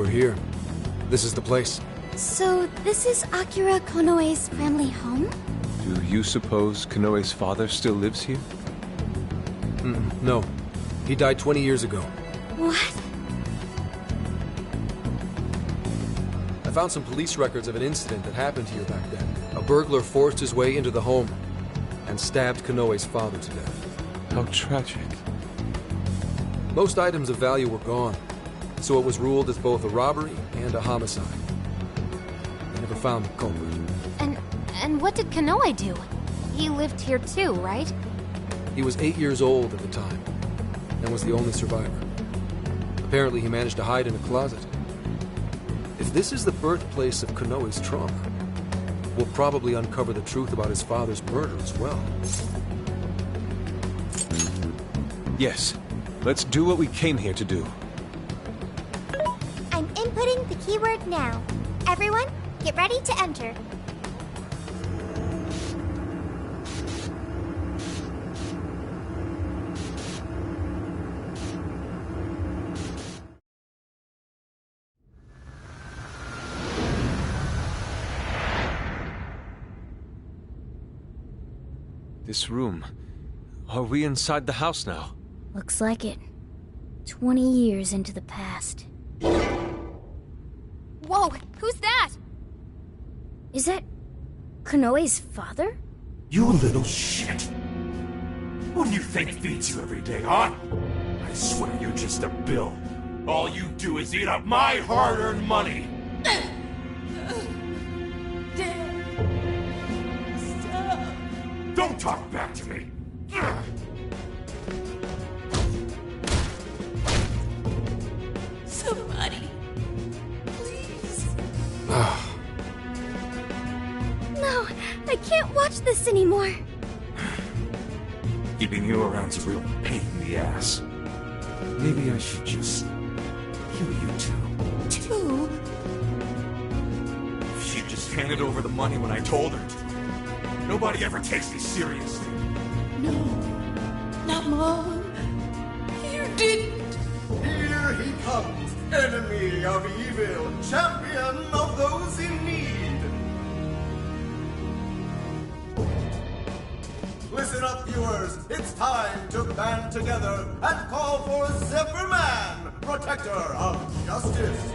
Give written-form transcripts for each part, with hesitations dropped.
we're here. This is the place. So, this is Akira Konoe's family home? Do you suppose Konoe's father still lives here? No. He died 20 years ago. What? I found some police records of an incident that happened here back then. A burglar forced his way into the home and stabbed Konoe's father to death. How tragic. Most items of value were gone, so it was ruled as both a robbery and a homicide. They never found the culprit. And what did Konoe do? He lived here too, right? He was 8 years old at the time, and was the only survivor. Apparently he managed to hide in a closet. If this is the birthplace of Konoe's trauma, we'll probably uncover the truth about his father's murder as well. Yes. Let's do what we came here to do. I'm inputting the keyword now. Everyone, get ready to enter. This room. Are we inside the house now? Looks like it. 20 years into the past. Whoa, who's that? Is that Konoe's father? You little shit. Who do you think feeds you every day, huh? I swear you're just a bill. All you do is eat up my hard-earned money. Don't talk back to me! Somebody, please. No, I can't watch this anymore. Keeping you around's a real pain in the ass. Maybe I should just kill you two. Two? She just handed over the money when I told her to. Nobody ever takes me seriously. No, not Mom. You didn't. Here he comes, enemy of evil, champion of those in need. Listen up, viewers. It's time to band together and call for Zephyr-Man, protector of justice.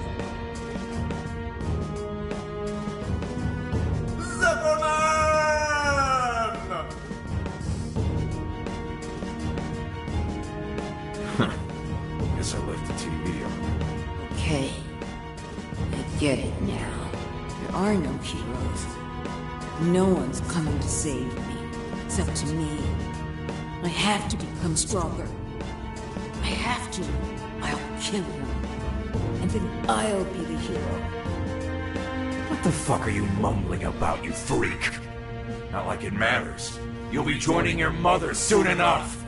Zephyr-Man! Guess I left the TV on. Okay. I get it now. There are no heroes. No one's coming to save me. Except to me. I have to become stronger. I have to. I'll kill him. And then I'll be the hero. What the fuck are you mumbling about, you freak? Not like it matters. You'll be joining your mother soon enough.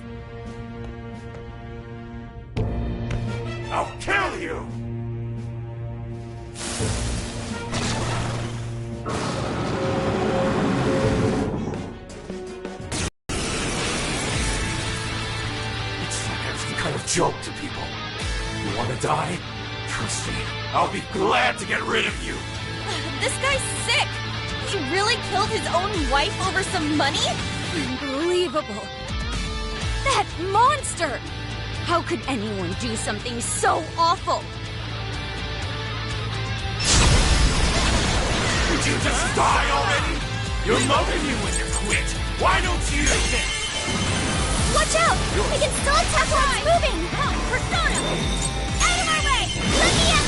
I'll kill you! It's like I'm some kind of joke to people. You wanna die? Trust me, I'll be glad to get rid of you! This guy's sick! He really killed his own wife over some money? Unbelievable! That monster! How could anyone do something so awful? Would you just die already? Your mother knew when to quit. Why don't you do this? Watch out! We can still attack while it's moving! Persona! Out of our way! Let me out!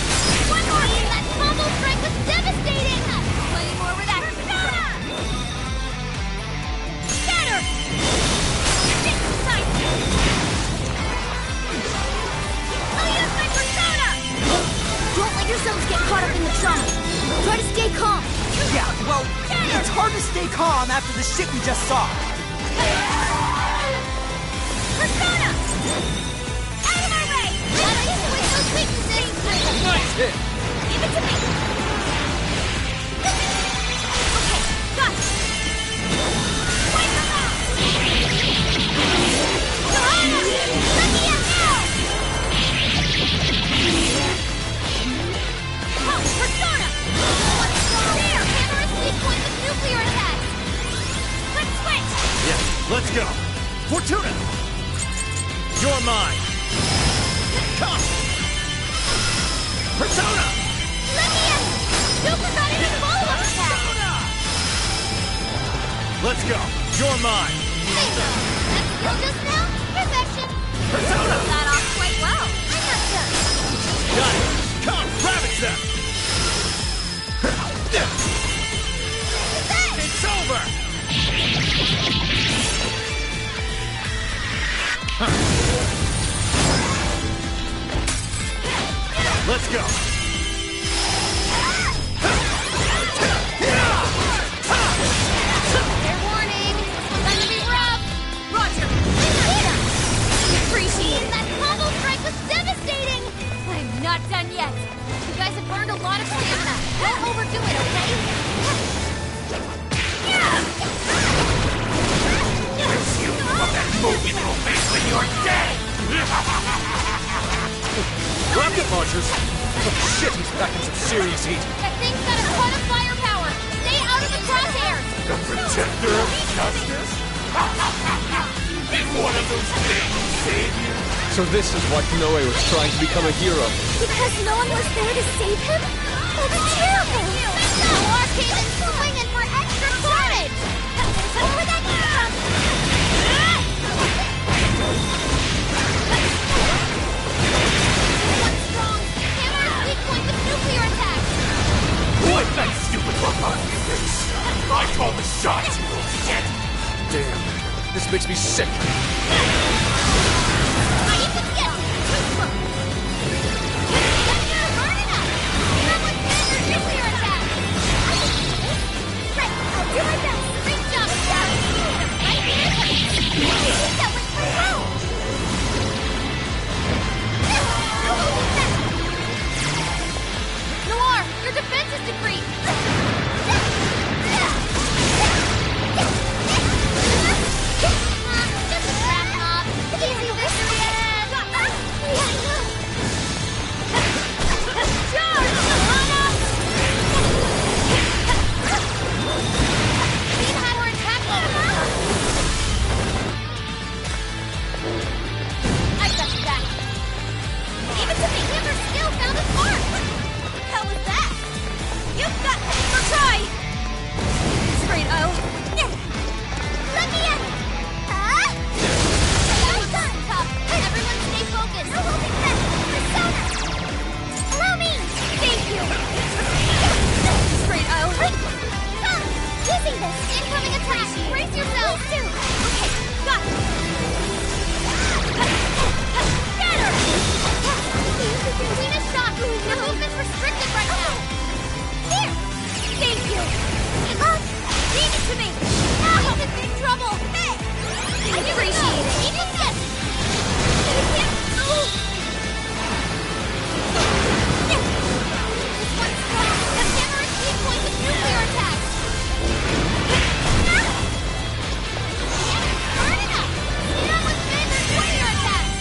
One more! That combo strike was devastating! Play more with that Persona! Scatter! Stick sight! I'll use my persona! Don't let yourselves get caught up in the trauma. Try to stay calm. Yeah, well, it's hard to stay calm after the shit we just saw. Persona! Out of our way! Let's exploit those weaknesses! Nice hit. Give it to me! Okay, got it. Wipe them out! Let me out now! Let's go! Fortuna! You're mine! Come! Persona! Let me in! Super got in a follow-up attack! Let's go! You're mine! Bingo! That skill just now? Perfection! Persona! That off quite well. I'm not done! Got it! Come, ravage them! It's over! Let's go! Fair warning! It's gonna be rough! Roger! Appreciate That combo strike was devastating! I'm not done yet. You guys have burned a lot of stamina. Don't overdo it, okay? You of that movie little face when you're dead! Rocket launchers! Oh shit, he's packing some serious heat. That thing's got a ton of firepower! Stay out of the crosshairs! The protector of justice? Did one of those things save you? So this is why Konoe was trying to become a hero. Because no one was there to save him? That's terrible! Noir came in swinging for extra carnage! Where'd that come from? What's strong? Hammer is weak point with nuclear attacks! What that stupid look on your face? I call the shots, you little shit! Damn, this makes me sick. I need to get him! Burn it up! That was standard nuclear attack! Right, I'll do my best! Great job, Scout! Right here! That was my round! Noir, your defense is decreased! Just a trap knob! Easy victory ahead! Charge! Anna! Speed power and attack level! I got you back! Even to me, Hammer still found a spark! What the hell was that? You've got me! Or try! Straight O. Let me in! Huh? Tough. Everyone stay focused. No holding back. Persona! Allow me! Thank you! Straight O. Come! Using this! Incoming attack! Brace yourselves! Okay, got it! Get her! Queen is shot! Your movement's restricted right now! Here! Thank you! Leave it to me! He's in big trouble! Hey! I appreciate it. Keep him set! He can't move! This one's strong! The hammer is weak point with nuclear attacks! Burn it up! Hit with favorite nuclear attacks!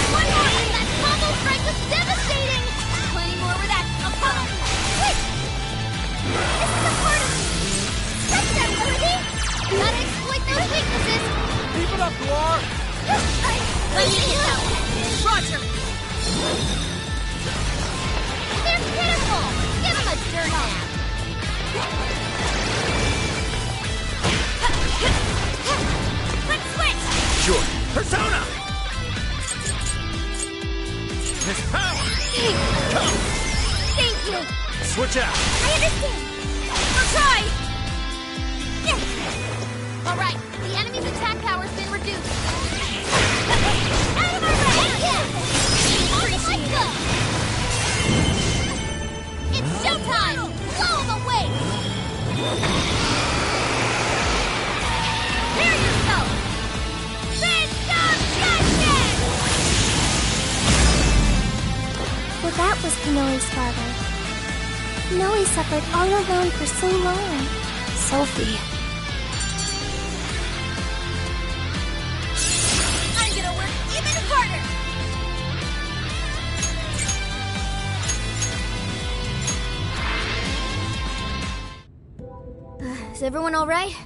One more! That combo strike was devastating! Plenty more where that will come. Wait! This is a part of me! Stretch that, Worthy! Gotta exploit those weaknesses! Keep it up, Noir! Let me get that one. Roger! They're pitiful! Give them a dirt nap! Let's switch! Sure. Persona! Miss Power! Come! Thank you! Switch out! I understand! Or try! Alright, the enemy's attack power's been reduced. Out of our way! Appreciate it! It's showtime! Blow them away! Prepare yourself! Well, that was Konoe's father. Konoe suffered all alone for so long. Sophie. I'm gonna work even harder! Is everyone alright?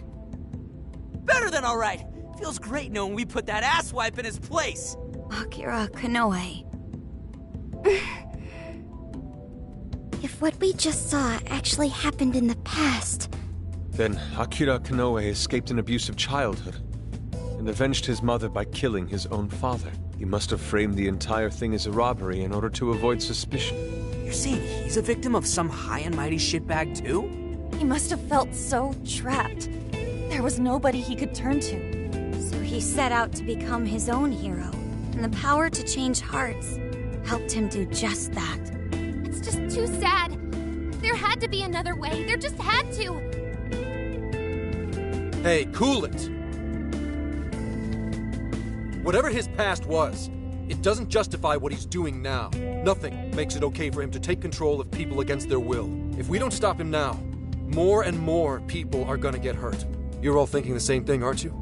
Better than alright! Feels great knowing we put that asswipe in his place! Akira Konoe. If what we just saw actually happened in the past... Then Akira Konoe escaped an abusive childhood and avenged his mother by killing his own father. He must have framed the entire thing as a robbery in order to avoid suspicion. You're saying he's a victim of some high and mighty shitbag too? He must have felt so trapped. There was nobody he could turn to. So he set out to become his own hero. And the power to change hearts helped him do just that. It's just too sad. There had to be another way. There just had to. Hey, cool it! Whatever his past was, it doesn't justify what he's doing now. Nothing makes it okay for him to take control of people against their will. If we don't stop him now, more and more people are gonna get hurt. You're all thinking the same thing, aren't you?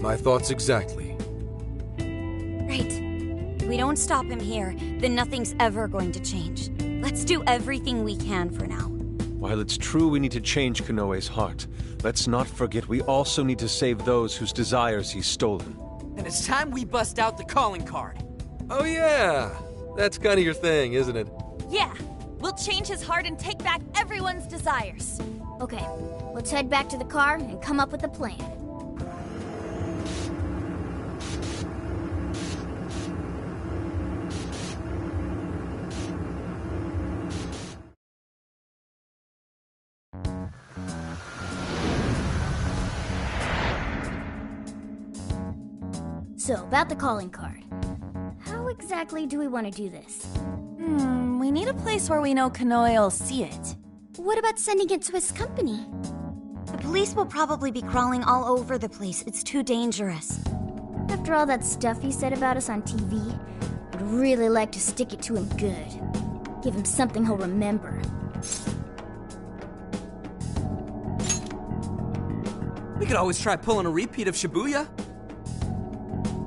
My thoughts exactly. Right. If we don't stop him here, then nothing's ever going to change. Let's do everything we can for now. While it's true we need to change Konoe's heart, let's not forget we also need to save those whose desires he's stolen. And it's time we bust out the calling card. Oh yeah! That's kind of your thing, isn't it? Yeah. We'll change his heart and take back everyone's desires. Okay, let's head back to the car and come up with a plan. So, about the calling card. How exactly do we want to do this? We need a place where we know Konoe will see it. What about sending it to his company? The police will probably be crawling all over the place. It's too dangerous. After all that stuff he said about us on TV, I'd really like to stick it to him good. Give him something he'll remember. We could always try pulling a repeat of Shibuya.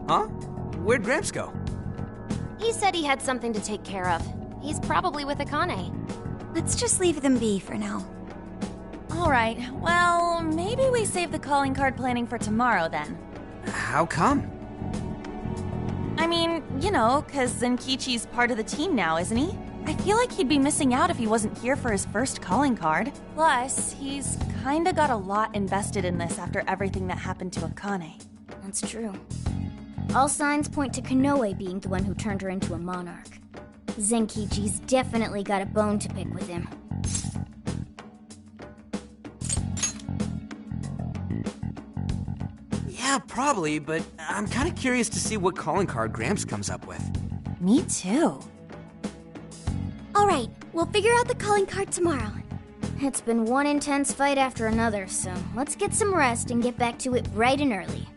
Huh? Where'd Gramps go? He said he had something to take care of. He's probably with Akane. Let's just leave them be for now. Alright, well, maybe we save the calling card planning for tomorrow then. How come? I mean, you know, 'cause Zenkichi's part of the team now, isn't he? I feel like he'd be missing out if he wasn't here for his first calling card. Plus, he's kinda got a lot invested in this after everything that happened to Akane. That's true. All signs point to Konoe being the one who turned her into a monarch. Zenkichi's definitely got a bone to pick with him. Yeah, probably, but I'm kind of curious to see what calling card Gramps comes up with. Me too. Alright, we'll figure out the calling card tomorrow. It's been one intense fight after another, so let's get some rest and get back to it bright and early.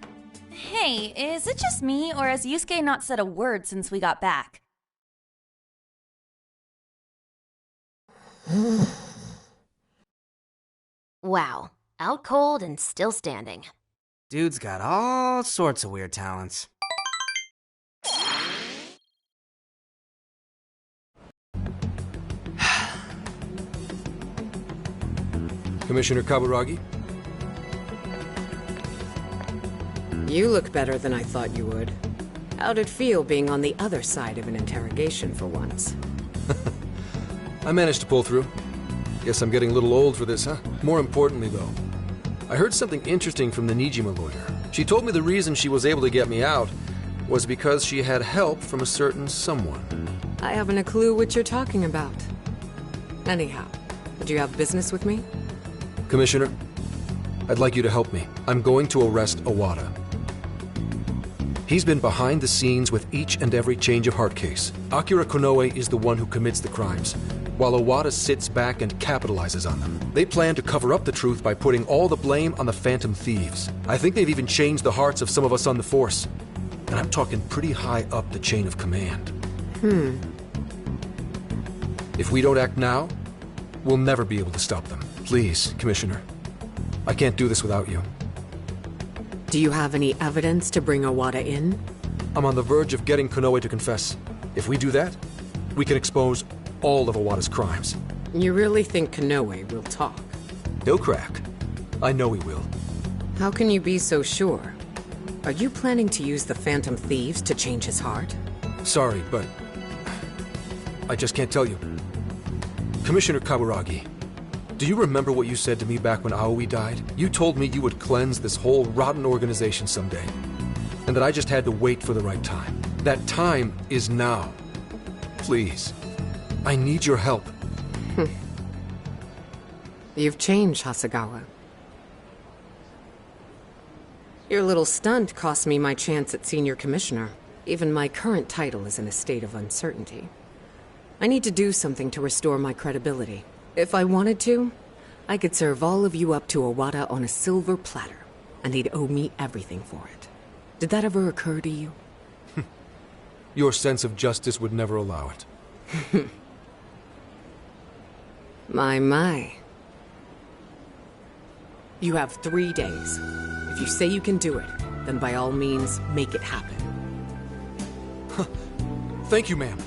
Hey, is it just me, or has Yusuke not said a word since we got back? Wow. Out cold and still standing. Dude's got all sorts of weird talents. Commissioner Kaburagi? You look better than I thought you would. How'd it feel being on the other side of an interrogation for once? I managed to pull through. Guess I'm getting a little old for this, huh? More importantly, though, I heard something interesting from the Nijima lawyer. She told me the reason she was able to get me out was because she had help from a certain someone. I haven't a clue what you're talking about. Anyhow, do you have business with me? Commissioner, I'd like you to help me. I'm going to arrest Owada. He's been behind the scenes with each and every change of heart case. Akira Konoe is the one who commits the crimes, while Owada sits back and capitalizes on them. They plan to cover up the truth by putting all the blame on the Phantom Thieves. I think they've even changed the hearts of some of us on the Force. And I'm talking pretty high up the chain of command. If we don't act now, we'll never be able to stop them. Please, Commissioner. I can't do this without you. Do you have any evidence to bring Owada in? I'm on the verge of getting Konoe to confess. If we do that, We can expose all of Iwata's crimes. You really think Konoe will talk? He'll crack. I know he will. How can you be so sure? Are you planning to use the Phantom Thieves to change his heart? Sorry, but I just can't tell you. Commissioner Kaburagi, do you remember what you said to me back when Aoi died? You told me you would cleanse this whole rotten organization someday, and that I just had to wait for the right time. That time is now. Please, I need your help. You've changed, Hasegawa. Your little stunt cost me my chance at senior commissioner. Even my current title is in a state of uncertainty. I need to do something to restore my credibility. If I wanted to, I could serve all of you up to Iwata on a silver platter, and he'd owe me everything for it. Did that ever occur to you? Your sense of justice would never allow it. My. You have 3 days. If you say you can do it, then by all means, make it happen. Thank you, ma'am.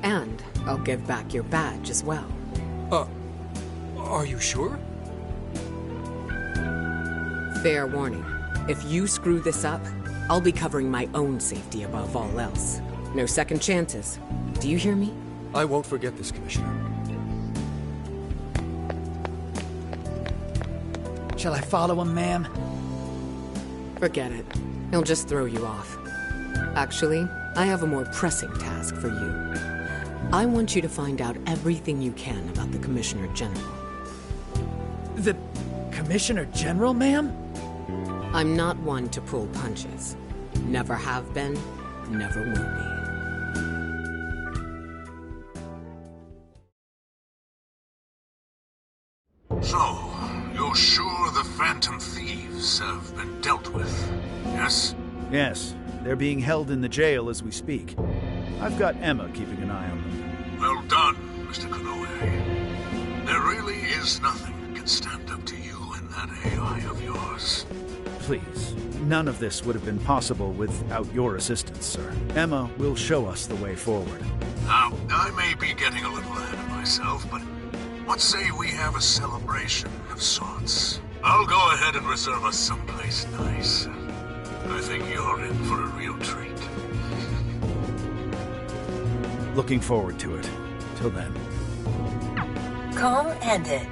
And I'll give back your badge as well. Are you sure? Fair warning. If you screw this up, I'll be covering my own safety above all else. No second chances. Do you hear me? I won't forget this, Commissioner. Shall I follow him, ma'am? Forget it. He'll just throw you off. Actually, I have a more pressing task for you. I want you to find out everything you can about the Commissioner General. The Commissioner General, ma'am? I'm not one to pull punches. Never have been, never will be. So, you're sure the Phantom Thieves have been dealt with, yes? Yes. They're being held in the jail as we speak. I've got Emma keeping an eye on them. Well done, Mr. Konoe. There really is nothing that can stand up to you and that AI of yours. Please. None of this would have been possible without your assistance, sir. Emma will show us the way forward. Now, I may be getting a little ahead of myself, but what say we have a celebration of sorts? I'll go ahead and reserve us someplace nice. I think you're in for a real treat. Looking forward to it. Till then. Call ended.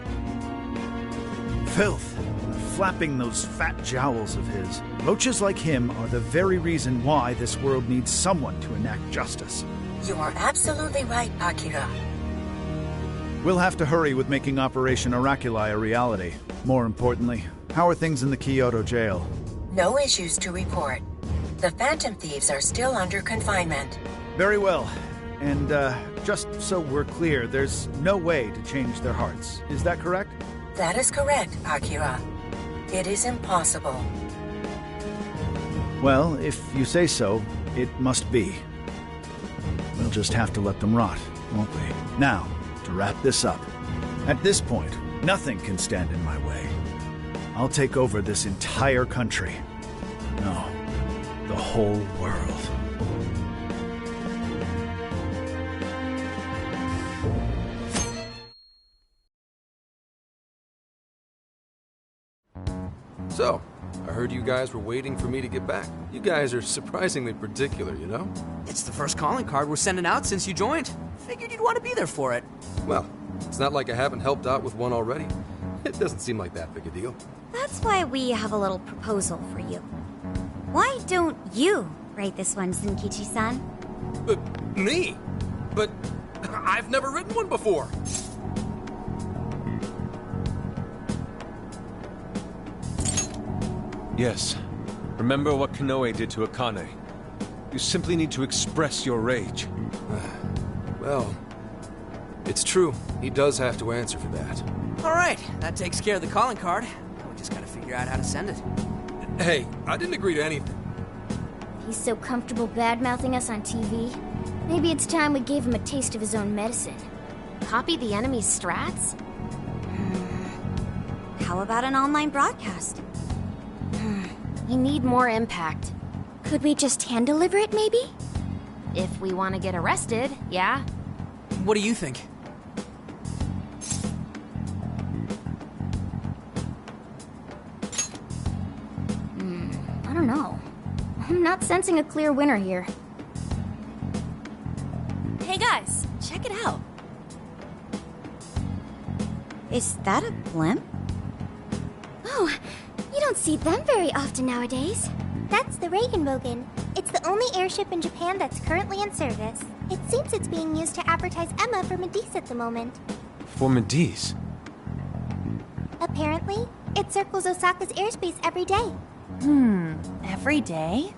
Filth. Flapping those fat jowls of his. Roaches like him are the very reason why this world needs someone to enact justice. You are absolutely right, Akira. We'll have to hurry with making Operation Oraculi a reality. More importantly, how are things in the Kyoto jail? No issues to report. The Phantom Thieves are still under confinement. Very well. And, just so we're clear, there's no way to change their hearts. Is that correct? That is correct, Akira. It is impossible. Well, if you say so, it must be. We'll just have to let them rot, won't we? Now, to wrap this up. At this point, nothing can stand in my way. I'll take over this entire country. No, the whole world. So, I heard you guys were waiting for me to get back. You guys are surprisingly particular, you know? It's the first calling card we're sending out since you joined. Figured you'd want to be there for it. Well, it's not like I haven't helped out with one already. It doesn't seem like that big a deal. That's why we have a little proposal for you. Why don't you write this one, Zenkichi-san? Me? But I've never written one before. Yes. Remember what Konoe did to Akane. You simply need to express your rage. Well, it's true. He does have to answer for that. All right, that takes care of the calling card. We just gotta figure out how to send it. Hey, I didn't agree to anything. He's so comfortable bad-mouthing us on TV. Maybe it's time we gave him a taste of his own medicine. Copy the enemy's strats? How about an online broadcast? We need more impact. Could we just hand-deliver it, maybe? If we want to get arrested, yeah. What do you think? I don't know. I'm not sensing a clear winner here. Hey guys, check it out. Is that a blimp? Oh, you don't see them very often nowadays. That's the Regenbogen. It's the only airship in Japan that's currently in service. It seems it's being used to advertise Emma for Medice at the moment. For Medice? Apparently, it circles Osaka's airspace every day. Every day?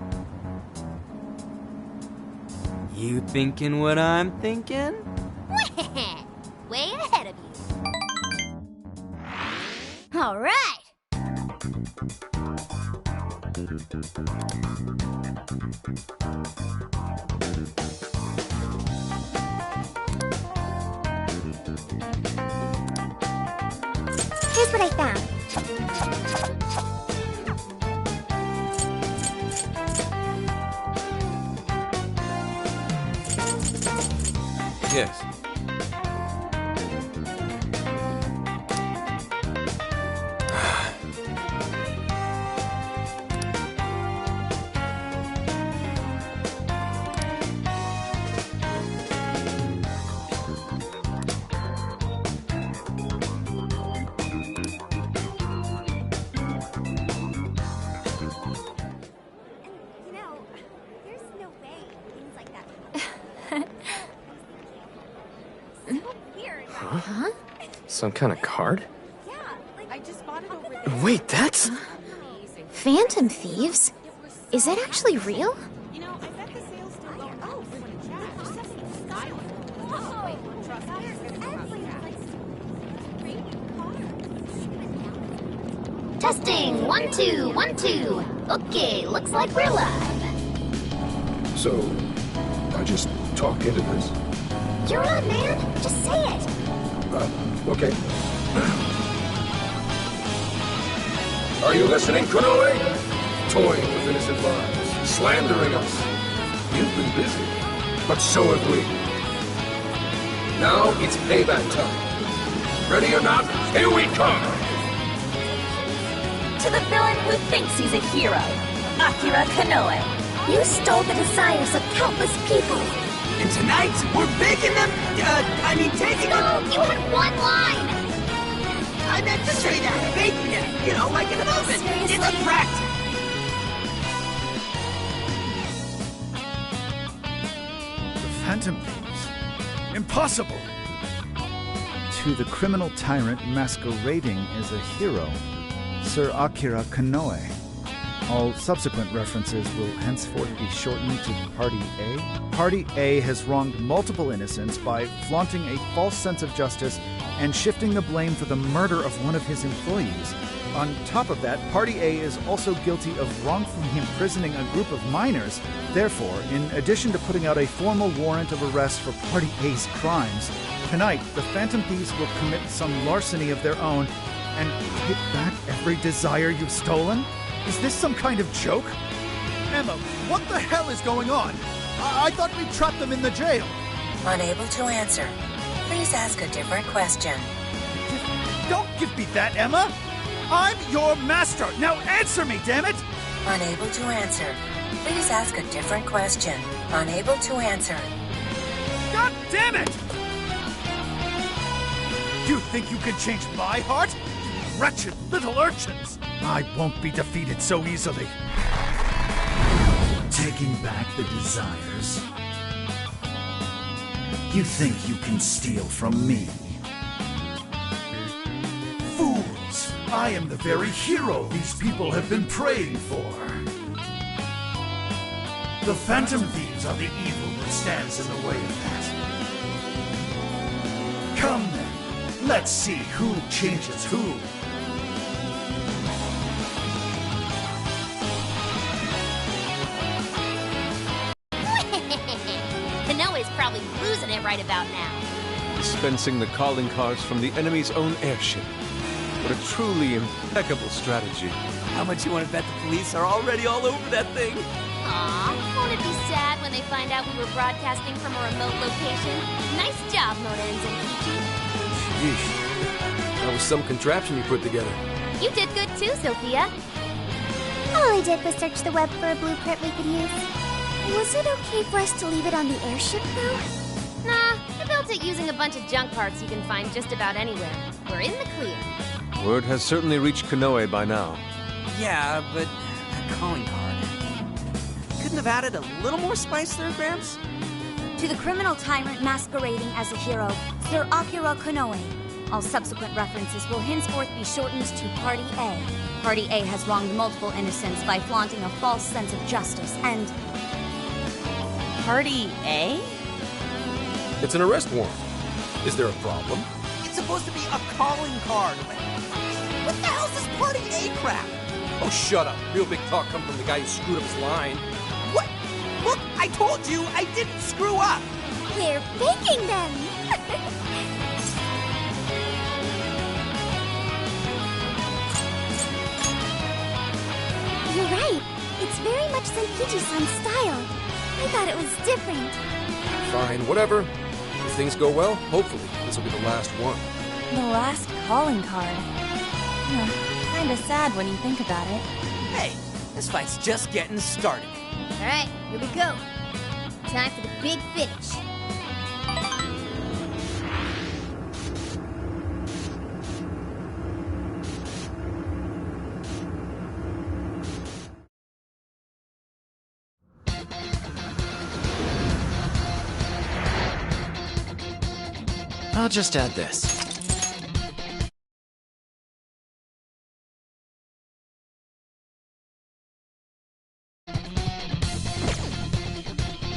You thinking what I'm thinking? Way ahead of you. All right. Here's what I found. Yes. Some kind of card? I just bought it over there. Wait, that's... Phantom thieves? Is that actually real? Testing, 1, 2, 1, 2. Okay, looks like we're live. So, I just talk into this? You're on, man. Just say it. Okay. Are you listening, Konoe? Toying with innocent lives, slandering us. You've been busy, but so have we. Now it's payback time. Ready or not, here we come! To the villain who thinks he's a hero, Akira Konoe. You stole the desires of countless people. And tonight, we're baking them, taking them... You had one line! I meant to say that, baking them, like in an oven. Seriously? It's a practice. The Phantom Thieves? Impossible! To the criminal tyrant masquerading as a hero, Sir Akira Konoe. All subsequent references will henceforth be shortened to Party A. Party A has wronged multiple innocents by flaunting a false sense of justice and shifting the blame for the murder of one of his employees. On top of that, Party A is also guilty of wrongfully imprisoning a group of minors. Therefore, in addition to putting out a formal warrant of arrest for Party A's crimes, tonight the Phantom Thieves will commit some larceny of their own and take back every desire you've stolen? Is this some kind of joke? Emma, what the hell is going on? I thought we trapped them in the jail. Unable to answer. Please ask a different question. Don't give me that, Emma! I'm your master! Now answer me, damn it! Unable to answer. Please ask a different question. Unable to answer. God damn it! You think you can change my heart? You wretched little urchins! I won't be defeated so easily. Taking back the desires. You think you can steal from me? Fools! I am the very hero these people have been praying for. The Phantom Thieves are the evil that stands in the way of that. Come then, let's see who changes who. Konoe's probably losing it right about now. Dispensing the calling cards from the enemy's own airship. What a truly impeccable strategy. How much you want to bet the police are already all over that thing? Aw, won't it be sad when they find out we were broadcasting from a remote location? Nice job, Mona and Zenkichi. Yeesh. That was some contraption you put together. You did good too, Sophia. All I did was search the web for a blueprint we could use. Was it okay for us to leave it on the airship, though? Nah, I built it using a bunch of junk parts you can find just about anywhere. We're in the clear. Word has certainly reached Konoe by now. Yeah, but that calling card. Couldn't have added a little more spice there, Gramps? To the criminal tyrant masquerading as a hero, Sir Akira Konoe. All subsequent references will henceforth be shortened to Party A. Party A has wronged multiple innocents by flaunting a false sense of justice and... Party A? It's an arrest warrant. Is there a problem? It's supposed to be a calling card. What the hell's this Party A crap? Oh, shut up. Real big talk come from the guy who screwed up his line. What? Look, I told you I didn't screw up. We're faking them. You're right. It's very much Zenkichi-san's style. I thought it was different. Fine, whatever. If things go well, hopefully this will be the last one. The last calling card. Kinda sad when you think about it. Hey, this fight's just getting started. Alright, here we go. Time for the big finish. I'll just add this.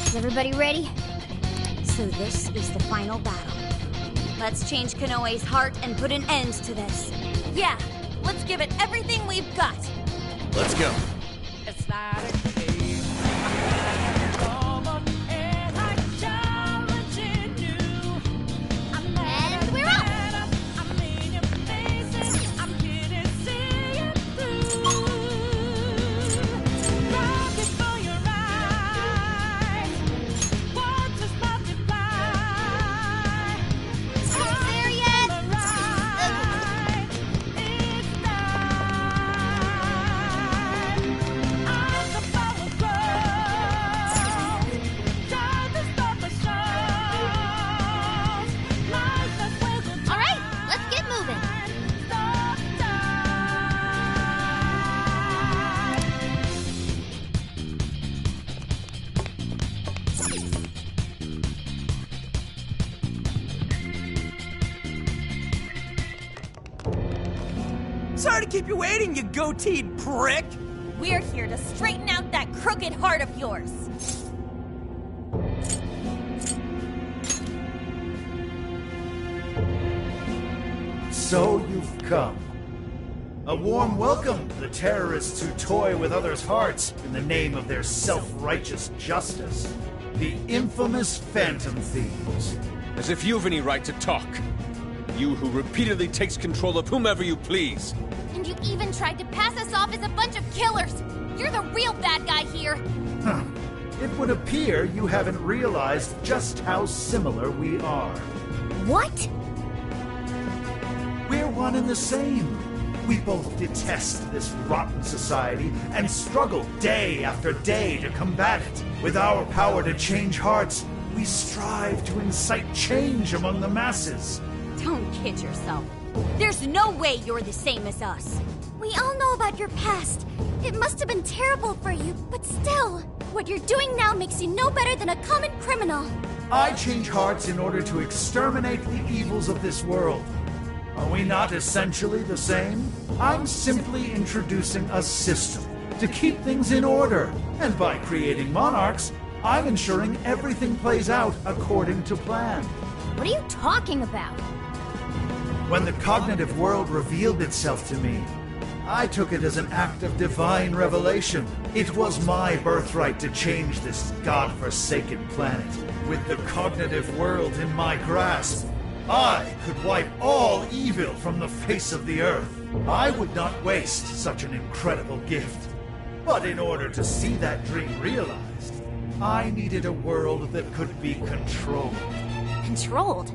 Is everybody ready? So this is the final battle. Let's change Konoe's heart and put an end to this. Yeah, let's give it everything we've got. Let's go. And we're up! Sorry to keep you waiting, you goateed prick! We're here to straighten out that crooked heart of yours. So you've come. A warm welcome to the terrorists who toy with others' hearts in the name of their self-righteous justice. The infamous Phantom Thieves. As if you've any right to talk. You who repeatedly takes control of whomever you please. And you even tried to pass us off as a bunch of killers! You're the real bad guy here! Huh. It would appear you haven't realized just how similar we are. What? We're one and the same. We both detest this rotten society and struggle day after day to combat it. With our power to change hearts, we strive to incite change among the masses. Don't kid yourself. There's no way you're the same as us. We all know about your past. It must have been terrible for you, but still, what you're doing now makes you no better than a common criminal. I change hearts in order to exterminate the evils of this world. Are we not essentially the same? I'm simply introducing a system to keep things in order. And by creating monarchs, I'm ensuring everything plays out according to plan. What are you talking about? When the cognitive world revealed itself to me, I took it as an act of divine revelation. It was my birthright to change this godforsaken planet. With the cognitive world in my grasp, I could wipe all evil from the face of the earth. I would not waste such an incredible gift. But in order to see that dream realized, I needed a world that could be controlled. Controlled?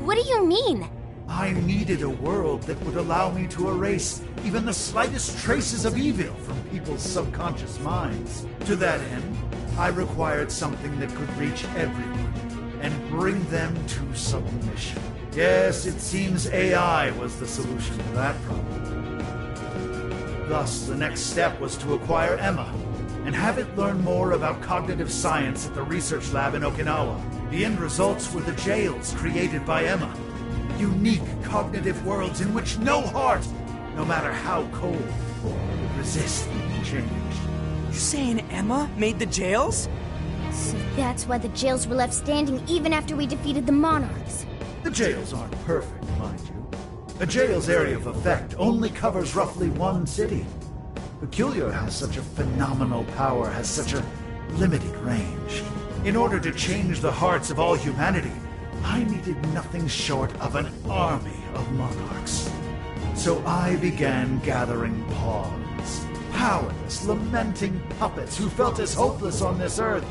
What do you mean? I needed a world that would allow me to erase even the slightest traces of evil from people's subconscious minds. To that end, I required something that could reach everyone and bring them to submission. Yes, it seems AI was the solution to that problem. Thus, the next step was to acquire Emma and have it learn more about cognitive science at the research lab in Okinawa. The end results were the jails created by Emma. Unique cognitive worlds in which no heart, no matter how cold, would resist being changed. You saying Emma made the jails? So that's why the jails were left standing even after we defeated the Monarchs. The jails aren't perfect, mind you. A jail's area of effect only covers roughly one city. Peculiar has such a phenomenal power, has such a limited range. In order to change the hearts of all humanity, I needed nothing short of an army of monarchs. So I began gathering pawns, powerless, lamenting puppets who felt as hopeless on this earth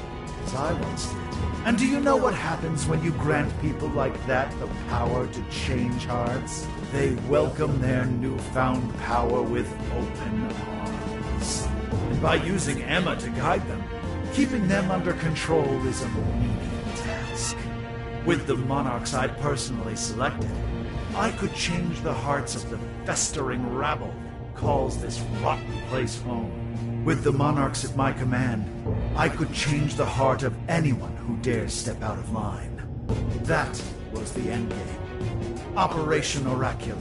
as I once did. And do you know what happens when you grant people like that the power to change hearts? They welcome their newfound power with open arms. And by using Emma to guide them, keeping them under control is a menial task. With the monarchs I'd personally selected, I could change the hearts of the festering rabble that calls this rotten place home. With the monarchs at my command, I could change the heart of anyone who dares step out of line. That was the endgame. Operation Oraculi.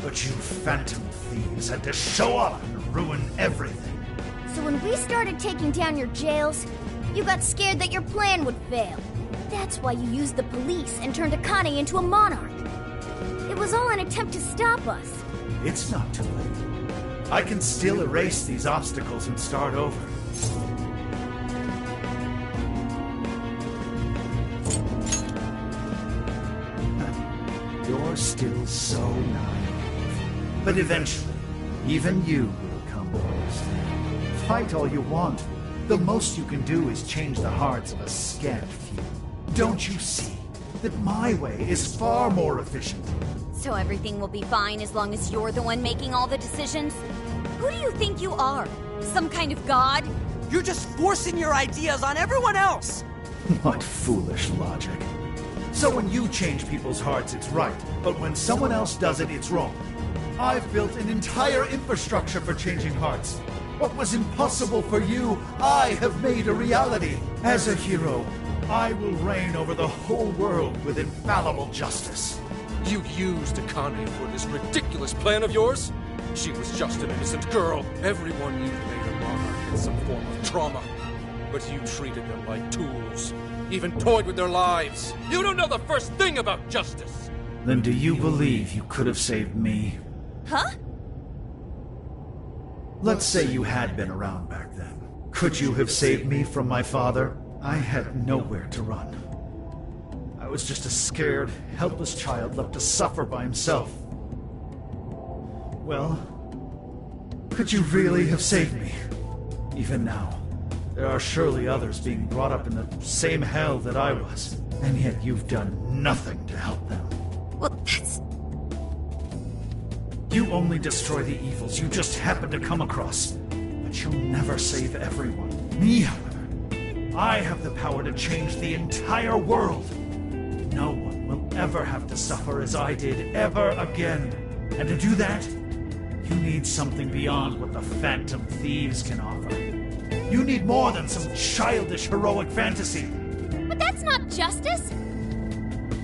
But you phantom thieves had to show up and ruin everything. So when we started taking down your jails, you got scared that your plan would fail. That's why you used the police and turned Akane into a monarch. It was all an attempt to stop us. It's not too late. I can still erase these obstacles and start over. You're still so naive. But eventually, even you will come to understand. Fight all you want. The most you can do is change the hearts of a scant few. Don't you see that my way is far more efficient? So everything will be fine as long as you're the one making all the decisions? Who do you think you are? Some kind of god? You're just forcing your ideas on everyone else! What foolish logic. So when you change people's hearts, it's right, but when someone else does it, it's wrong. I've built an entire infrastructure for changing hearts. What was impossible for you, I have made a reality. As a hero, I will reign over the whole world with infallible justice. You used Akane for this ridiculous plan of yours? She was just an innocent girl. Everyone you've made a monarch in some form of trauma. But you treated them like tools. Even toyed with their lives. You don't know the first thing about justice! Then do you believe you could have saved me? Huh? Let's say you had been around back then. Could you have saved me from my father? I had nowhere to run. I was just a scared, helpless child left to suffer by himself. Well, could you really have saved me? Even now, there are surely others being brought up in the same hell that I was, and yet you've done nothing to help them. Well, that's... You only destroy the evils you just happen to come across, but you'll never save everyone. Me, however, I have the power to change the entire world. No one will ever have to suffer as I did ever again. And to do that, you need something beyond what the Phantom Thieves can offer. You need more than some childish heroic fantasy. But that's not justice!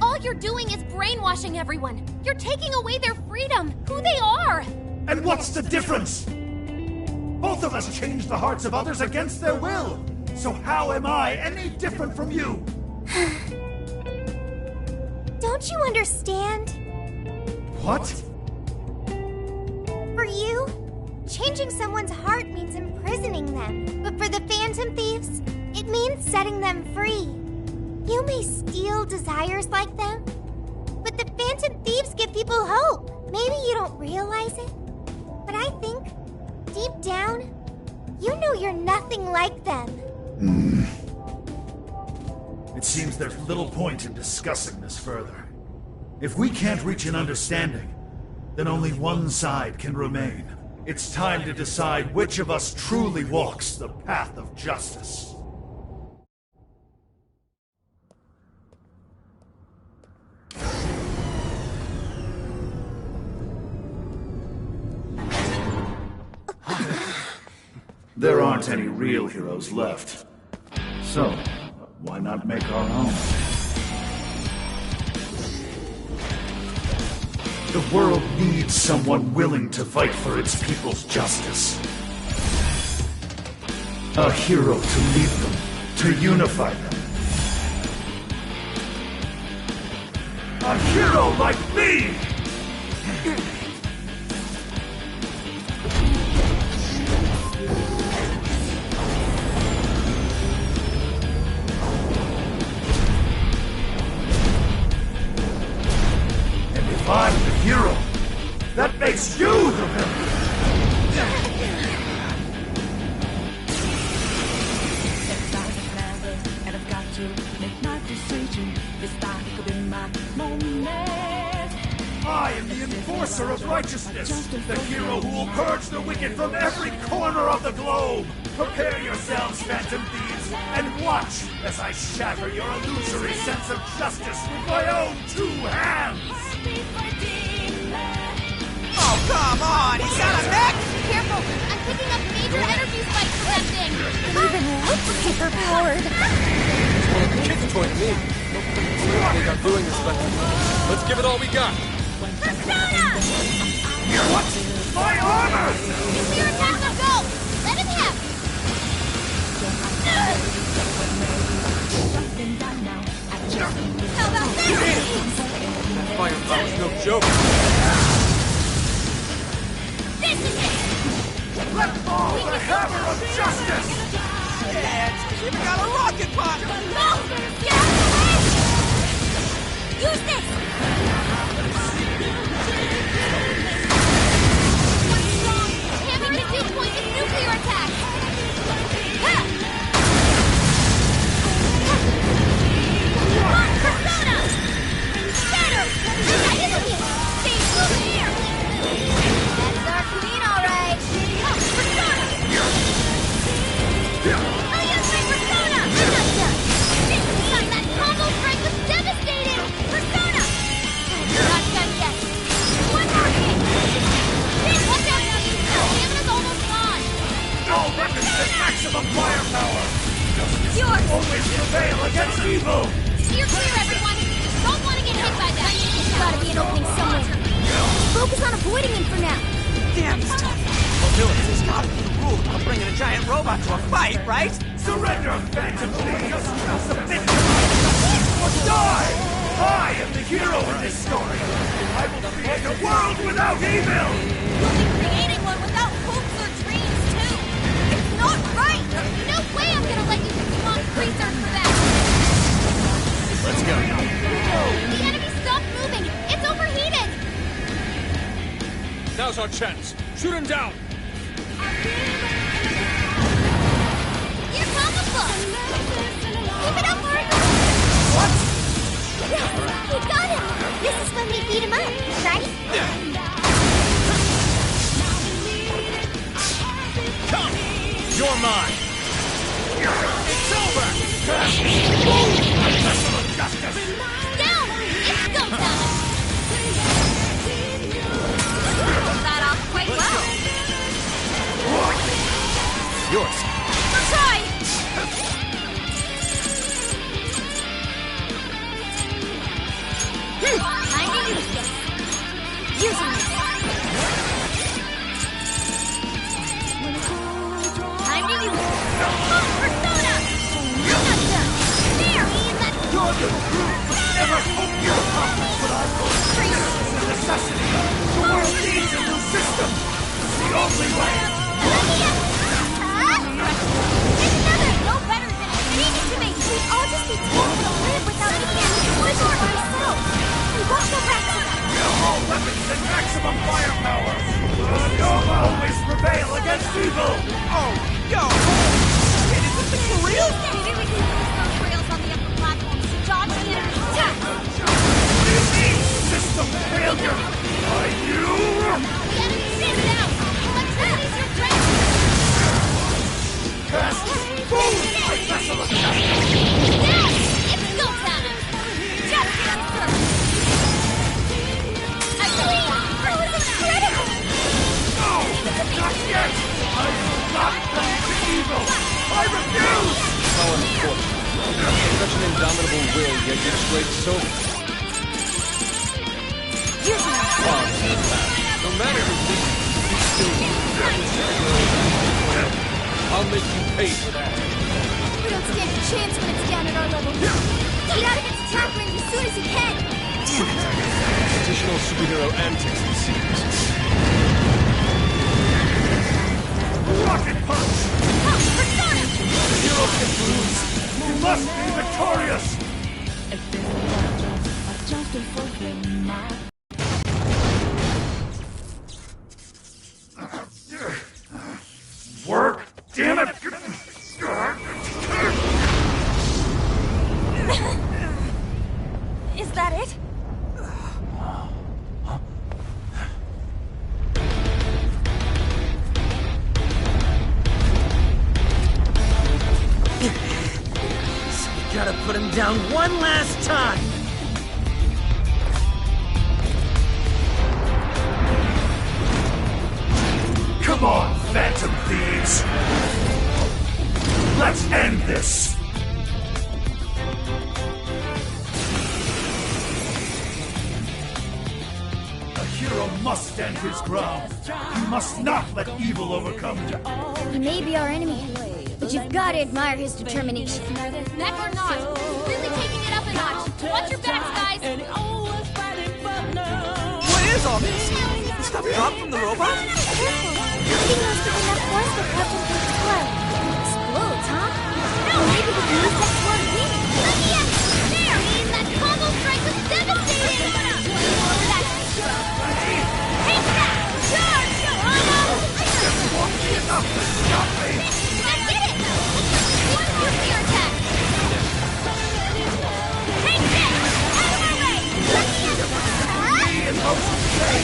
All you're doing is brainwashing everyone. You're taking away their freedom, who they are! And what's the difference? Both of us changed the hearts of others against their will. So how am I any different from you? Don't you understand? What? For you, changing someone's heart means imprisoning them. But for the Phantom Thieves, it means setting them free. You may steal desires like them, Phantom Thieves give people hope. Maybe you don't realize it, but I think, deep down, you know you're nothing like them. It seems there's little point in discussing this further. If we can't reach an understanding, then only one side can remain. It's time to decide which of us truly walks the path of justice. There aren't any real heroes left. So, why not make our own? The world needs someone willing to fight for its people's justice. A hero to lead them, to unify them. A hero like me! If I'm the hero, that makes you the villain! And I've got to make my decision. This time could be my moment. I am the enforcer of righteousness, the hero who will purge the wicked from every corner of the globe. Prepare yourselves, Phantom Thieves, and watch as I shatter your illusory sense of justice with my own 2 hands. Oh, come on! He's got a neck! Careful! I'm picking up major energy spikes from that thing! It even looks super-powered! Kids toy to me. I think I'm doing this, but let's give it all we got. Persona! What? My armor! Nuclear attack on go! Let him have it! How about this? That firepower's no joke. This is it! Let fall the hammer of justice! Yeah, it's even got a rocket pod! No! Get out of the way! Use this! What's wrong? Hamming the dew point is nuclear attack! Ha! Come on, Persona! Shatter! That isn't it! Stay moving here! That's our queen, all right! Oh, Persona! Oh, yes, my Persona! I'm not done! This time, that combo strike was devastating! Persona! You're not done yet! One more hit! Then watch out now, you stamina's almost gone! All weapons at maximum firepower! Yours! Always prevail against evil! Steer clear, everyone! Don't want to get hit by that! There's gotta be an opening somewhere. Focus on avoiding him for now. Damn, he's tough. Well, Dylan, there's gotta be a rule about bringing a giant robot to a fight, right? Surrender, Phantom Thieves! Submit to my justice or die! I am the hero in this story! I will create a world without evil! You'll be creating one without hopes or dreams, too! It's not right! No way I'm gonna let you swamp Freezer for that! Let's go. The enemy stopped moving! It's overheated! Now's our chance. Shoot him down. You're comical! Keep it up, Mark! What? Yes, we got him! This is when we beat him up, right? Come! You're mine! It's over! Justice! Down! It's go time! Pulled that off quite well! Yours! Let's try! Time to use this! Using this! Time to use it! Oh, Persona! I'm not done! There! Let's... Your little group could never hope to accomplish what I call the necessity. The world needs a new system. It's the only way. It's another! No better than it! Leave it to me! We'd all just be told to live without any choice for ourselves! We won't go back to that! evil! Oh, yo! Wait, is this thing for real? Maybe we can use those rails on the upper platform to dodge the enemy's attack. System failure! Are you? The enemy's shielded out! Electricity's your strength! Cast! Boom! My vessel of justice! Now! It's go time! Justice first! I believe! That was incredible! No! Not yet! I will not bend to evil! I refuse! How unfortunate. Such an indomitable will, yet you swayed so... No matter who leads, you still I'll make you pay for that. We don't stand a chance when it's down at our level. Get out of its attack range as soon as you can! Damn it! Additional superhero antics, it seems. Rocket punch! Persona! The hero can lose! You must be victorious! Work! Damn it! Is that it? So we gotta put him down one last time! Come on, Phantom Thieves! Let's end this! A hero must stand his ground. You must not let evil overcome you. He may be our enemy, but you've got to admire his determination. Mech or not, he's really taking it up a notch. Watch your backs, guys. What is all this? The stuff dropped from the robot? He must have enough force to cut into its blood. Explodes, huh? No, maybe we can use that sword weak. Let me in! There! That combo strike was devastating! Over that! Take that! Charge! Won't be enough to stop me! I did it! One more fear attack! Take this! Out of my way! Let me in! Me and those who say,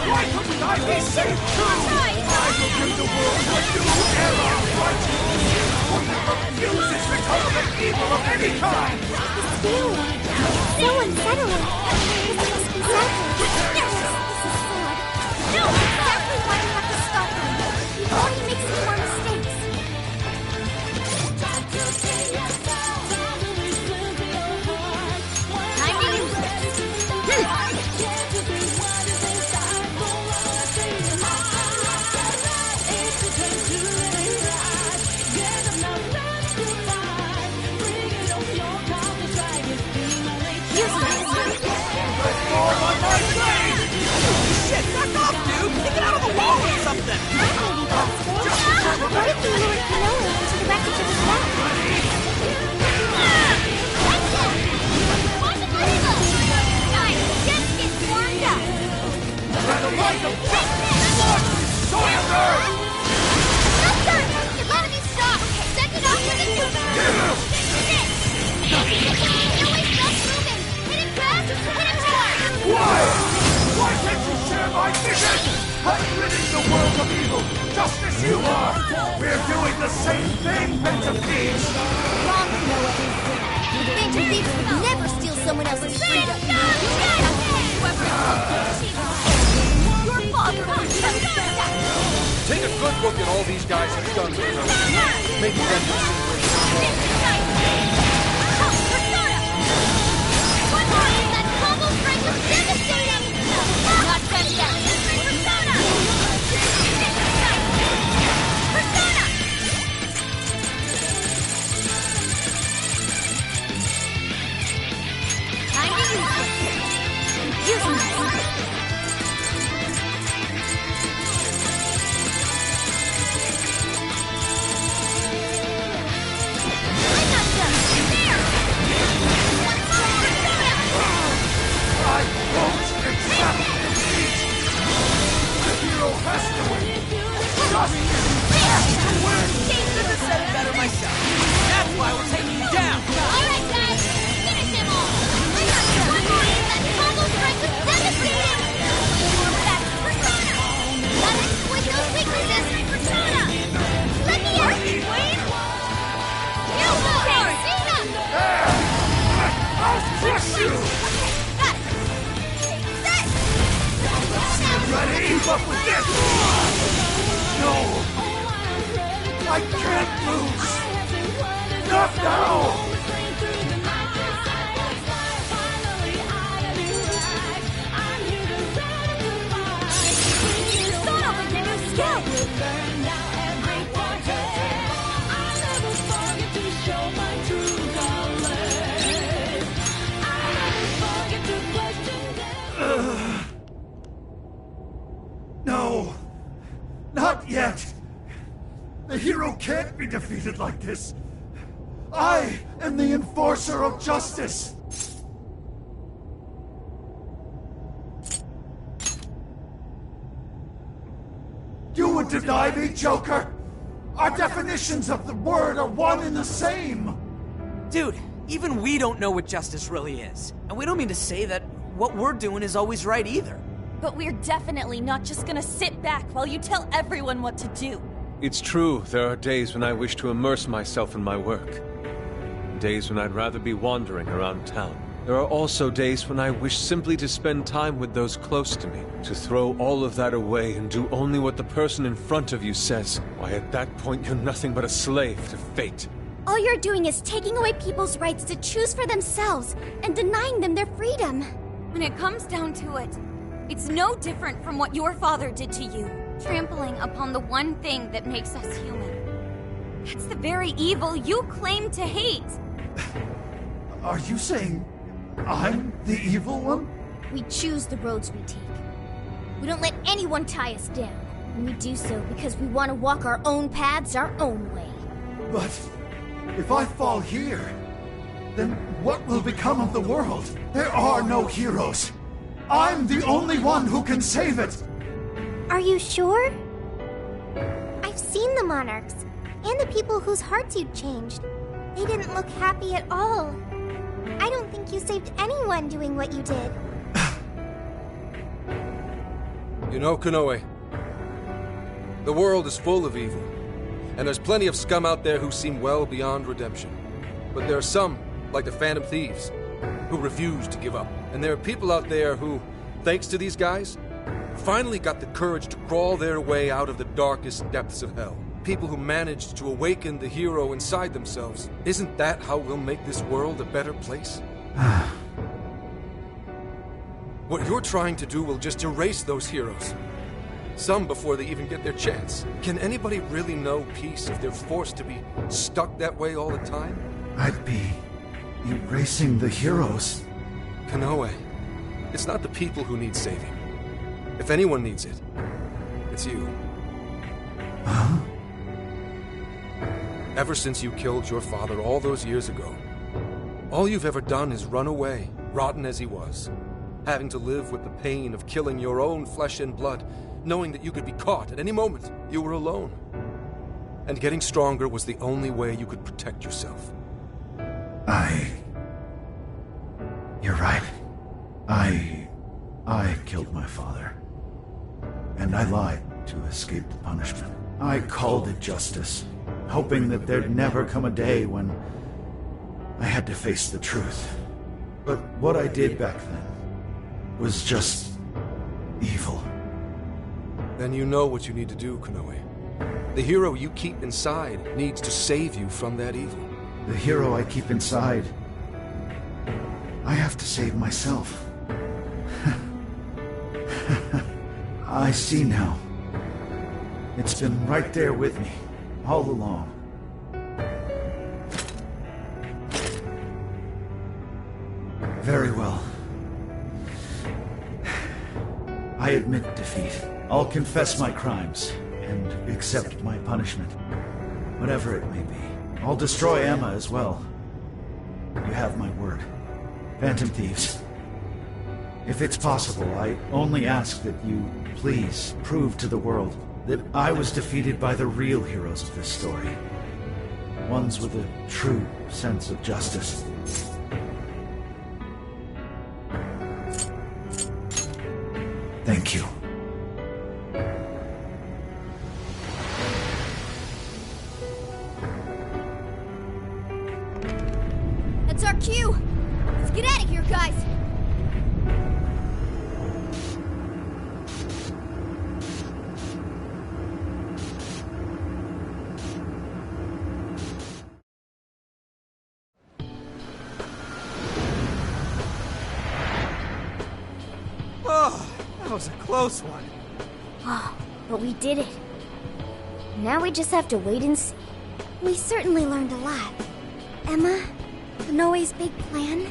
why couldn't I be safe too? I will bring the world a new era of righteousness, one that refuses to tolerate evil of any kind! This feeling. It's so unsettling. This must be sadness. Yes, this is sad. No, exactly why we have to stop him. Before he makes any more mistakes. Time to use it! Shit, back off, dude! Take it out of the wall or something! What if we lured Konoe into the wreckage of his back? Guys, just get warmed up! By the light of blood, surrender! No, sir! The enemy stop! Send it off with a nuke! No, wait, stop moving! Hit it fast! Hit it hard! Why? Why can't you share my vision? I'm ridding the world of evil, just as you are! We're doing the same thing, Phantom Thieves! Wrong, Konoe. Phantom Thieves would never steal someone else's freedom. Your father! Take a good look at all these guys have done to us. Make them One more! That combo strike was devastating! Not done yet! Persona! Persona! Time to use it! Using it! I won't accept defeat! The hero has to win! Just myself. That's why we're taking you down. Alright, guys! Finish him all! I got one more hit! That combo strike was devastating! That's Persona! Gotta exploit those weaknesses! Persona! Let me in! Wait! You go! Cena! I'll crush you! Got it! Set! Ready? Keep up with this! No! I can't lose! Not now! Persona with the new skill! No! Not yet! The hero can't be defeated like this! I am the enforcer of justice! You would deny me, Joker? Our definitions of the word are one and the same! Dude, even we don't know what justice really is. And we don't mean to say that what we're doing is always right either. But we're definitely not just gonna sit back while you tell everyone what to do. It's true, there are days when I wish to immerse myself in my work. Days when I'd rather be wandering around town. There are also days when I wish simply to spend time with those close to me, to throw all of that away and do only what the person in front of you says. Why, at that point, you're nothing but a slave to fate. All you're doing is taking away people's rights to choose for themselves and denying them their freedom. When it comes down to it, it's no different from what your father did to you, trampling upon the one thing that makes us human. That's the very evil you claim to hate. Are you saying I'm the evil one? We choose the roads we take. We don't let anyone tie us down. And we do so because we want to walk our own paths our own way. But if I fall here, then what will become of the world? There are no heroes. I'm the only one who can save it! Are you sure? I've seen the monarchs, and the people whose hearts you'd changed. They didn't look happy at all. I don't think you saved anyone doing what you did. You know, Konoe, the world is full of evil, and there's plenty of scum out there who seem well beyond redemption. But there are some, like the Phantom Thieves, who refuse to give up. And there are people out there who, thanks to these guys, finally got the courage to crawl their way out of the darkest depths of hell. People who managed to awaken the hero inside themselves. Isn't that how we'll make this world a better place? What you're trying to do will just erase those heroes. Some before they even get their chance. Can anybody really know peace if they're forced to be stuck that way all the time? I'd be erasing the heroes. Konoe, it's not the people who need saving. If anyone needs it, it's you. Huh? Ever since you killed your father all those years ago, all you've ever done is run away, rotten as he was, having to live with the pain of killing your own flesh and blood, knowing that you could be caught at any moment. You were alone. And getting stronger was the only way you could protect yourself. You're right. I killed my father. And I lied to escape the punishment. I called it justice, hoping that there'd never come a day when I had to face the truth. But what I did back then was just evil. Then you know what you need to do, Konoe. The hero you keep inside needs to save you from that evil. The hero I keep inside, I have to save myself. I see now. It's been right there with me, all along. Very well. I admit defeat. I'll confess my crimes and accept my punishment, whatever it may be. I'll destroy Emma as well. You have my word. Phantom Thieves. If it's possible, I only ask that you please prove to the world that I was defeated by the real heroes of this story. ones with a true sense of justice. Thank you. That's our cue! Let's get out of here, guys! Oh, that was a close one. Oh, but we did it. Now we just have to wait and see. We certainly learned a lot. Emma, Konoe's big plan?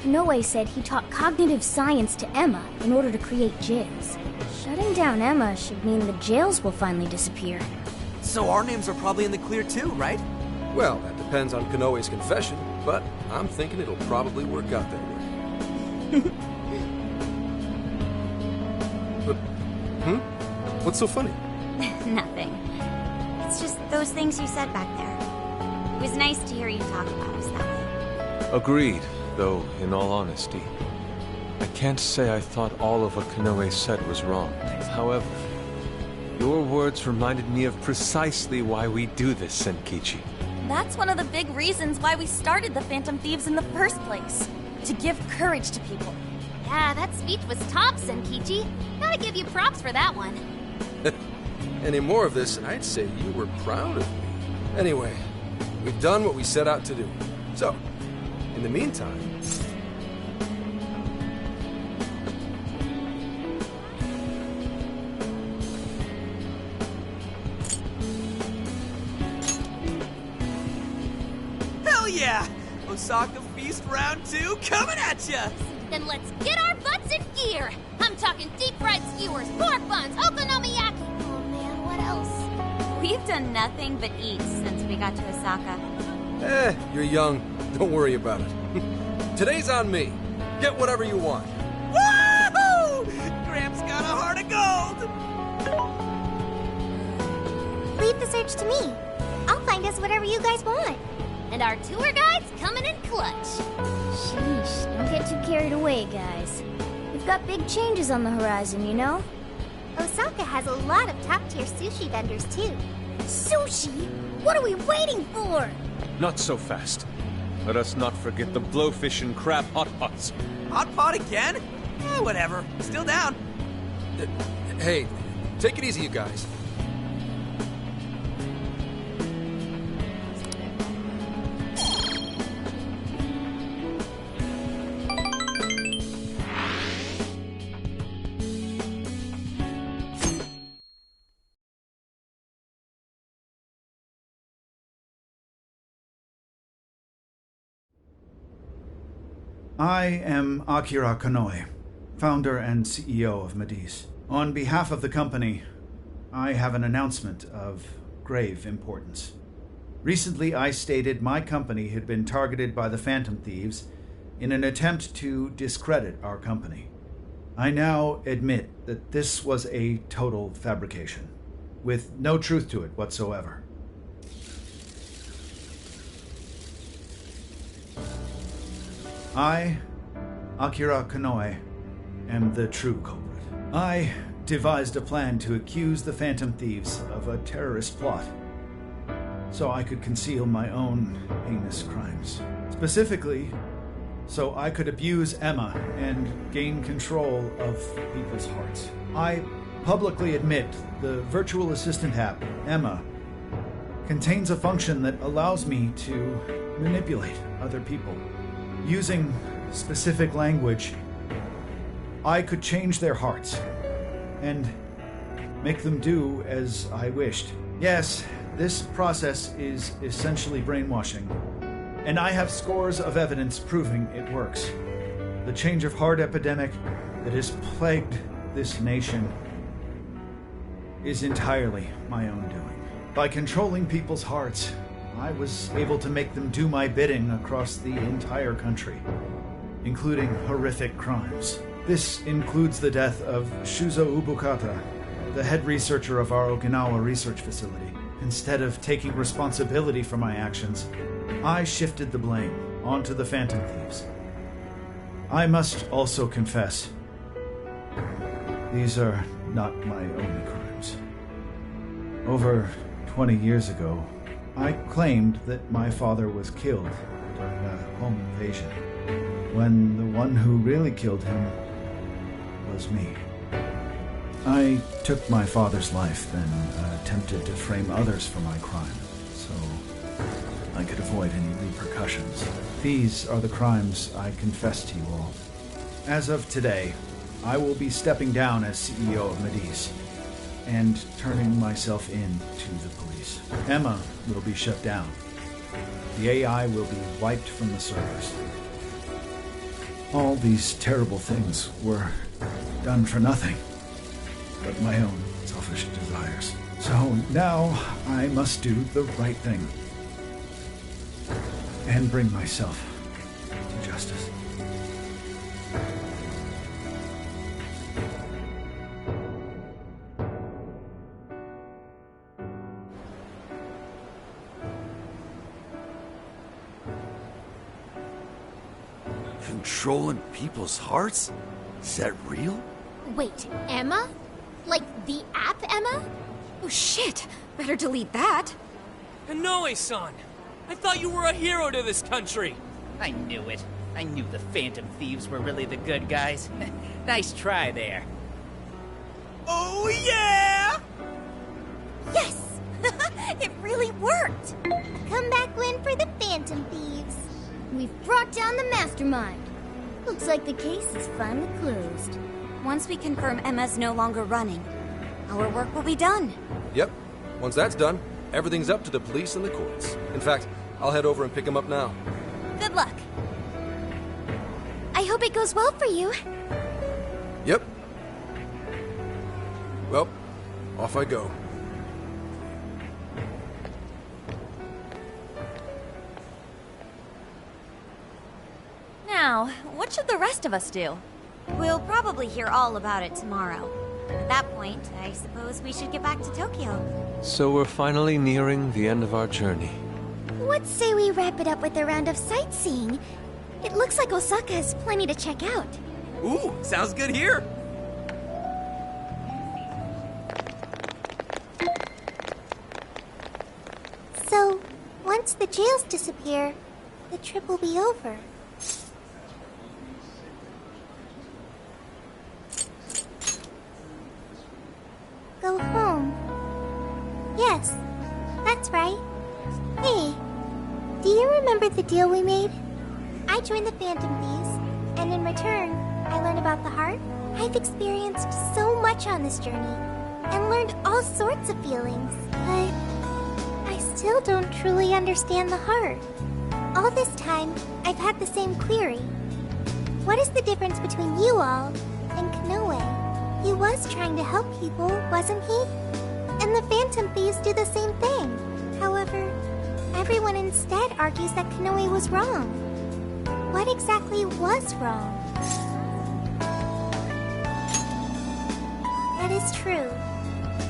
Konoe said he taught cognitive science to Emma in order to create jails. Shutting down Emma should mean the jails will finally disappear. So our names are probably in the clear too, right? Well, that depends on Konoe's confession, but I'm thinking it'll probably work out that way. But, what's so funny? Nothing. It's just those things you said back there. It was nice to hear you talk about us that way. Agreed, though, in all honesty, I can't say I thought all of what Konoe said was wrong. However, your words reminded me of precisely why we do this, Senkichi. That's one of the big reasons why we started the Phantom Thieves in the first place. To give courage to people. Yeah, that speech was top, Senkichi. Gotta give you props for that one. Any more of this, and I'd say you were proud of me. Anyway, we've done what we set out to do. So, in the meantime... Hell yeah! Osaka Feast Round 2 coming at ya! Then let's get our butts in gear! I'm talking deep-fried skewers, pork buns, okonomiyaki! Oh man, what else? We've done nothing but eat since we got to Osaka. You're young. Don't worry about it. Today's on me. Get whatever you want. Woohoo! Gramps got a heart of gold! Leave the search to me. I'll find us whatever you guys want. And our tour guide's coming in clutch. Sheesh, don't get too carried away, guys. We've got big changes on the horizon, you know? Osaka has a lot of top-tier sushi vendors, too. Sushi? What are we waiting for? Not so fast. Let us not forget the blowfish and crab hot pots. Hot pot again? Whatever. Still down. Hey, take it easy, you guys. I am Akira Konoe, founder and CEO of Mediz. On behalf of the company, I have an announcement of grave importance. Recently, I stated my company had been targeted by the Phantom Thieves in an attempt to discredit our company. I now admit that this was a total fabrication, with no truth to it whatsoever. I, Akira Konoe, am the true culprit. I devised a plan to accuse the Phantom Thieves of a terrorist plot, so I could conceal my own heinous crimes. Specifically, so I could abuse Emma and gain control of people's hearts. I publicly admit the virtual assistant app, Emma, contains a function that allows me to manipulate other people. Using specific language, I could change their hearts and make them do as I wished. Yes, this process is essentially brainwashing, and I have scores of evidence proving it works. The change of heart epidemic that has plagued this nation is entirely my own doing. By controlling people's hearts, I was able to make them do my bidding across the entire country, including horrific crimes. This includes the death of Shuzo Ubukata, the head researcher of our Okinawa research facility. Instead of taking responsibility for my actions, I shifted the blame onto the Phantom Thieves. I must also confess, these are not my only crimes. Over 20 years ago, I claimed that my father was killed during a home invasion, when the one who really killed him was me. I took my father's life, then attempted to frame others for my crime, so I could avoid any repercussions. These are the crimes I confess to you all. As of today, I will be stepping down as CEO of Mediz and turning myself in to the police. Emma will be shut down. The AI will be wiped from the servers. All these terrible things were done for nothing but my own selfish desires. So now I must do the right thing and bring myself to justice. Controlling people's hearts? Is that real? Wait, Emma? Like the app Emma? Oh shit! Better delete that. Konoe-san! I thought you were a hero to this country! I knew it. I knew the Phantom Thieves were really the good guys. Nice try there. Oh yeah! Yes! It really worked! A comeback win for the Phantom Thieves. We've brought down the mastermind. Looks like the case is finally closed. Once we confirm Emma's no longer running, our work will be done. Yep. Once that's done, everything's up to the police and the courts. In fact, I'll head over and pick him up now. Good luck. I hope it goes well for you. Yep. Well, off I go. Now, what should the rest of us do? We'll probably hear all about it tomorrow. At that point, I suppose we should get back to Tokyo. So we're finally nearing the end of our journey. What say we wrap it up with a round of sightseeing? It looks like Osaka has plenty to check out. Ooh, sounds good here. So, once the jails disappear, the trip will be over. Go home. Yes, that's right. Hey, do you remember the deal we made? I joined the Phantom Thieves, and in return, I learned about the heart. I've experienced so much on this journey, and learned all sorts of feelings, but I still don't truly understand the heart. All this time, I've had the same query. What is the difference between you all and Konoe? He was trying to help people, wasn't he? And the Phantom Thieves do the same thing. However, everyone instead argues that Konoe was wrong. What exactly was wrong? That is true.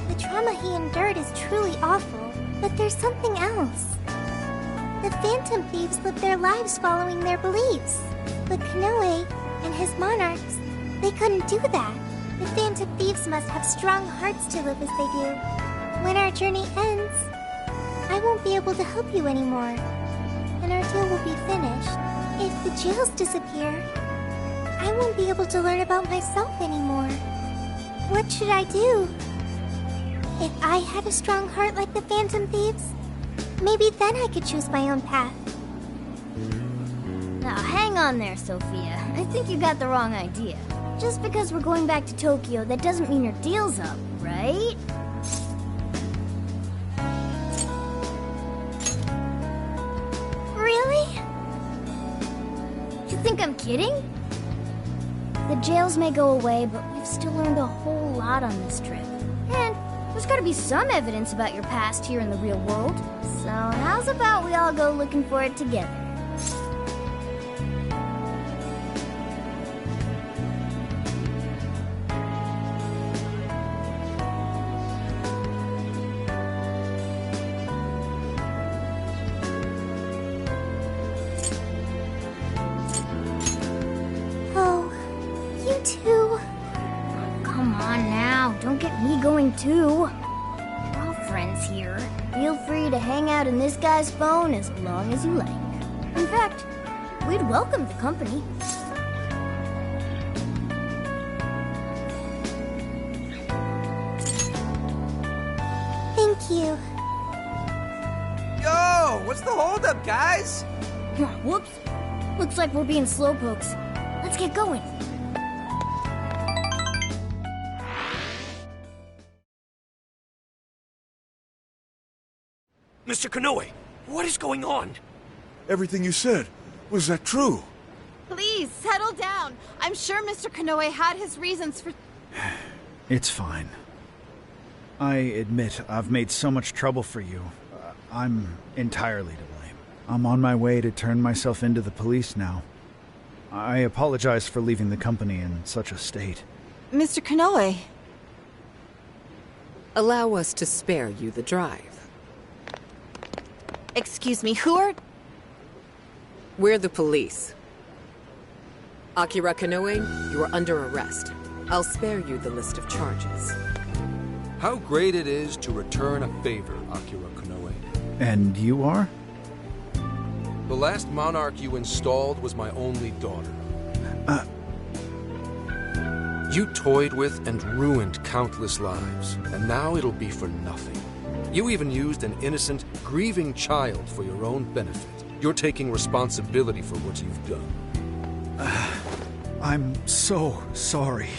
The trauma he endured is truly awful, but there's something else. The Phantom Thieves live their lives following their beliefs. But Konoe and his monarchs, they couldn't do that. The Phantom Thieves must have strong hearts to live as they do. When our journey ends, I won't be able to help you anymore, and our deal will be finished. If the jails disappear, I won't be able to learn about myself anymore. What should I do? If I had a strong heart like the Phantom Thieves, maybe then I could choose my own path. Now hang on there, Sophia. I think you got the wrong idea. Just because we're going back to Tokyo, that doesn't mean your deal's up, right? Really? You think I'm kidding? The jails may go away, but we've still learned a whole lot on this trip. And there's gotta be some evidence about your past here in the real world. So how's about we all go looking for it together? get me going too. We're all friends here. Feel free to hang out in this guy's phone as long as you like. In fact, we'd welcome the company. Thank you. Yo, what's the holdup, guys? Whoops. Looks like we're being slowpokes. Let's get going. Mr. Konoe, what is going on? Everything you said, was that true? Please, settle down. I'm sure Mr. Konoe had his reasons for... It's fine. I admit I've made so much trouble for you. I'm entirely to blame. I'm on my way to turn myself into the police now. I apologize for leaving the company in such a state. Mr. Konoe. Allow us to spare you the drive. Excuse me, who are... We're the police. Akira Konoe, you are under arrest. I'll spare you the list of charges. How great it is to return a favor, Akira Konoe. And you are? The last monarch you installed was my only daughter. You toyed with and ruined countless lives, and now it'll be for nothing. You even used an innocent, grieving child for your own benefit. You're taking responsibility for what you've done. I'm so sorry.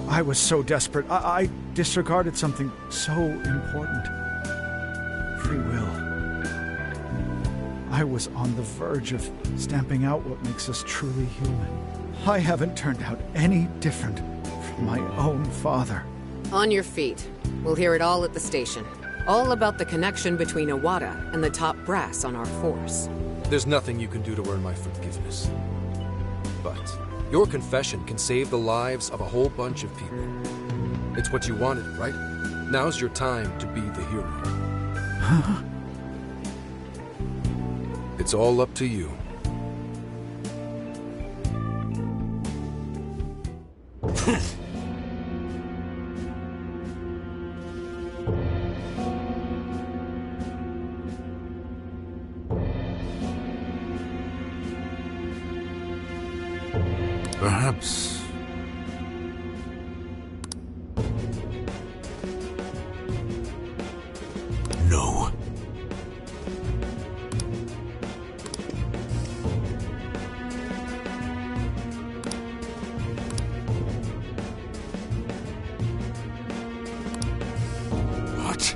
I was so desperate. I disregarded something so important. Free will. I was on the verge of stamping out what makes us truly human. I haven't turned out any different from my own father. On your feet. We'll hear it all at the station. All about the connection between Iwata and the top brass on our force. There's nothing you can do to earn my forgiveness. But your confession can save the lives of a whole bunch of people. It's what you wanted, right? Now's your time to be the hero. It's all up to you. Perhaps. No. What?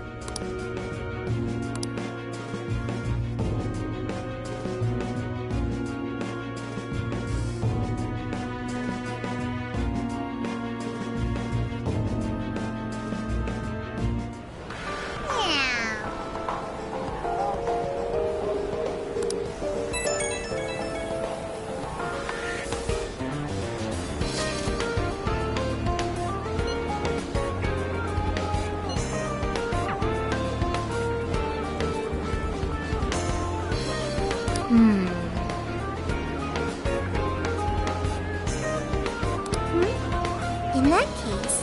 In that case...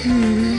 Hmm.